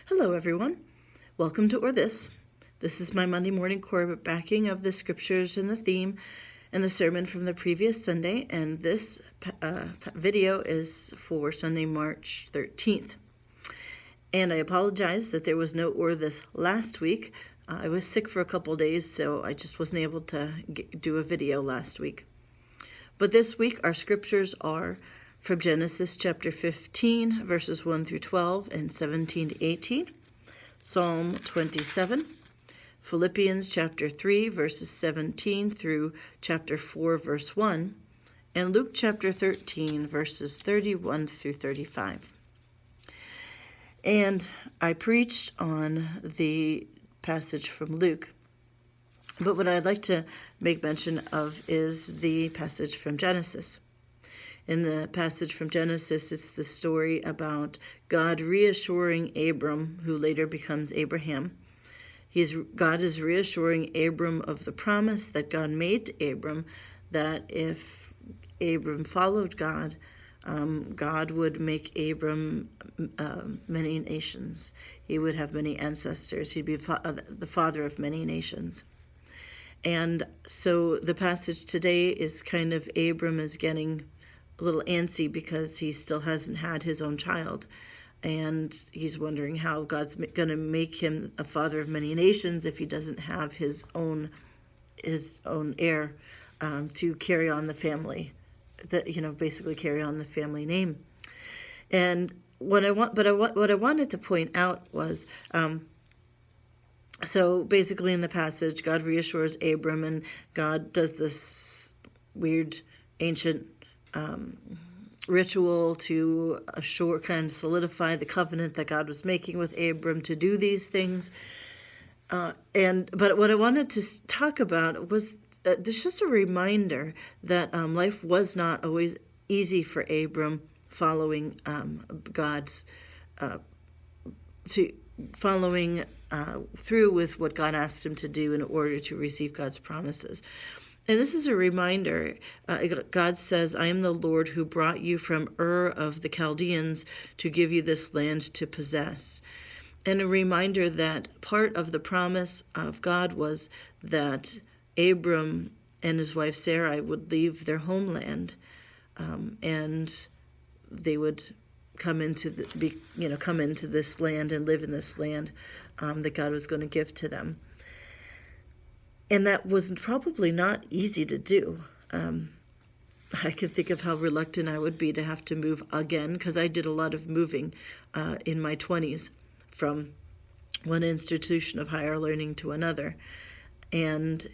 Hello, everyone. Welcome to Or This. This is my Monday morning quarterbacking of the scriptures and the theme and the sermon from the previous Sunday, and this video is for Sunday, March 13th. And I apologize that there was no Or This last week. I was sick for a couple days, so I just wasn't able to do a video last week. But this week, our scriptures are from Genesis chapter 15, verses 1 through 12 and 17 to 18, Psalm 27, Philippians chapter 3, verses 17 through chapter 4, verse 1, and Luke chapter 13, verses 31 through 35. And I preached on the passage from Luke, but what I'd like to make mention of is the passage from Genesis. In the passage from Genesis, it's the story about God reassuring Abram, who later becomes Abraham. God is reassuring Abram of the promise that God made to Abram, that if Abram followed God, God would make Abram many nations. He would have many ancestors. He'd be the father of many nations. And so the passage today is kind of Abram is getting a little antsy because he still hasn't had his own child, and he's wondering how God's going to make him a father of many nations if he doesn't have his own heir to carry on the family, basically carry on the family name. And what I wanted to point out was, so basically in the passage, God reassures Abram, and God does this weird ancient ritual to solidify the covenant that God was making with Abram to do these things. But what I wanted to talk about was there's just a reminder that life was not always easy for Abram following God's through with what God asked him to do in order to receive God's promises. And this is a reminder. God says, I am the Lord who brought you from Ur of the Chaldeans to give you this land to possess. And a reminder that part of the promise of God was that Abram and his wife Sarai would leave their homeland, and they would come into this land and live in this land that God was going to give to them. And that was probably not easy to do. I can think of how reluctant I would be to have to move again, because I did a lot of moving in my 20s from one institution of higher learning to another. And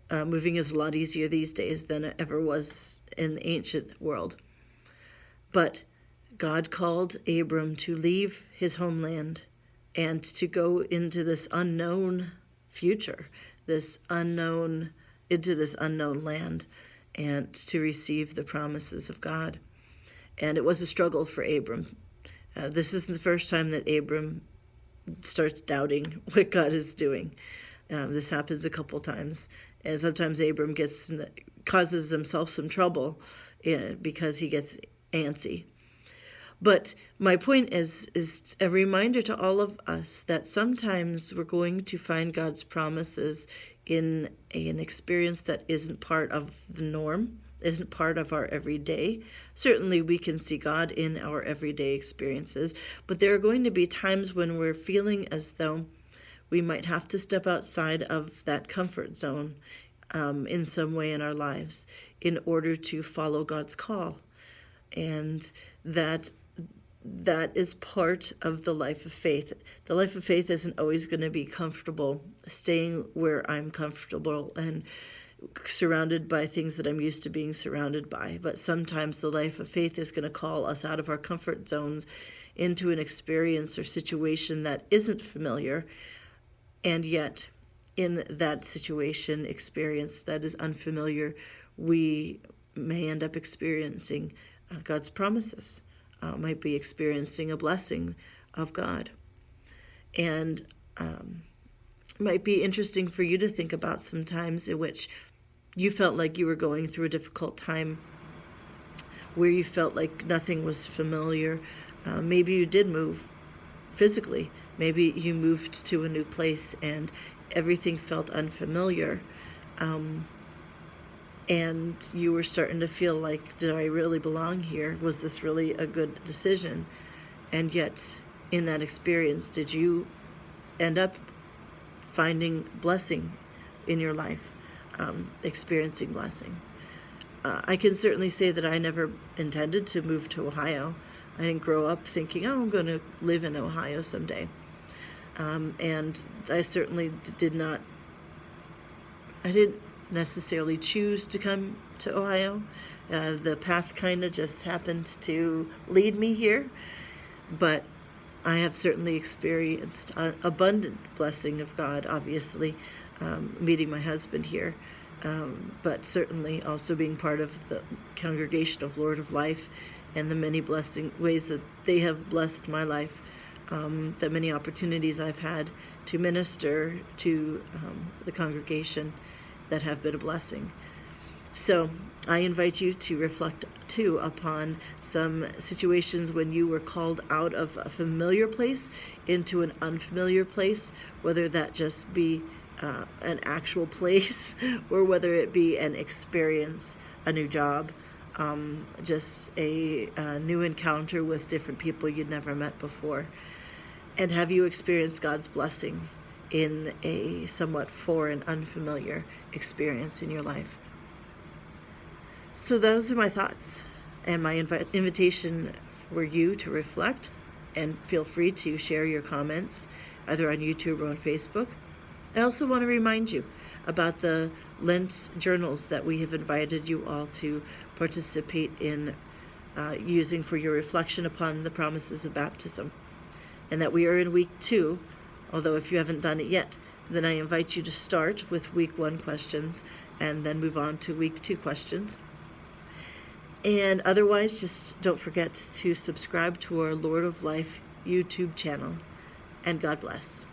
moving is a lot easier these days than it ever was in the ancient world. But God called Abram to leave his homeland and to go into this unknown future, into this unknown land, and to receive the promises of God. And it was a struggle for Abram. This isn't the first time that Abram starts doubting what God is doing. This happens a couple times, and sometimes Abram causes himself some trouble because he gets antsy. But my point is a reminder to all of us that sometimes we're going to find God's promises in an experience that isn't part of the norm, isn't part of our everyday. Certainly we can see God in our everyday experiences, but there are going to be times when we're feeling as though we might have to step outside of that comfort zone in some way in our lives in order to follow God's call. And that is part of the life of faith. The life of faith isn't always going to be comfortable, staying where I'm comfortable and surrounded by things that I'm used to being surrounded by. But sometimes the life of faith is going to call us out of our comfort zones into an experience or situation that isn't familiar. And yet, in that situation, experience that is unfamiliar, we may end up experiencing God's promises. Might be experiencing a blessing of God. And might be interesting for you to think about some times in which you felt like you were going through a difficult time, where you felt like nothing was familiar. Maybe you did move physically. Maybe you moved to a new place and everything felt unfamiliar. And you were starting to feel like, did I really belong here? Was this really a good decision? And yet, in that experience, did you end up finding blessing in your life, experiencing blessing? I can certainly say that I never intended to move to Ohio. I didn't grow up thinking, oh, I'm going to live in Ohio someday. And I certainly I didn't necessarily choose to come to Ohio. The path kind of just happened to lead me here. But I have certainly experienced an abundant blessing of God, obviously, meeting my husband here, but certainly also being part of the congregation of Lord of Life and the many ways that they have blessed my life, the many opportunities I've had to minister to the congregation that have been a blessing. So I invite you to reflect too upon some situations when you were called out of a familiar place into an unfamiliar place, whether that just be an actual place or whether it be an experience, a new job, just a new encounter with different people you'd never met before. And have you experienced God's blessing in a somewhat foreign, unfamiliar experience in your life? So those are my thoughts and my invitation for you to reflect, and feel free to share your comments either on YouTube or on Facebook. I also want to remind you about the Lent journals that we have invited you all to participate in using for your reflection upon the promises of baptism, and that we are in week 2, although if you haven't done it yet, then I invite you to start with week 1 questions and then move on to week 2 questions. And otherwise, just don't forget to subscribe to our Lord of Life YouTube channel. And God bless.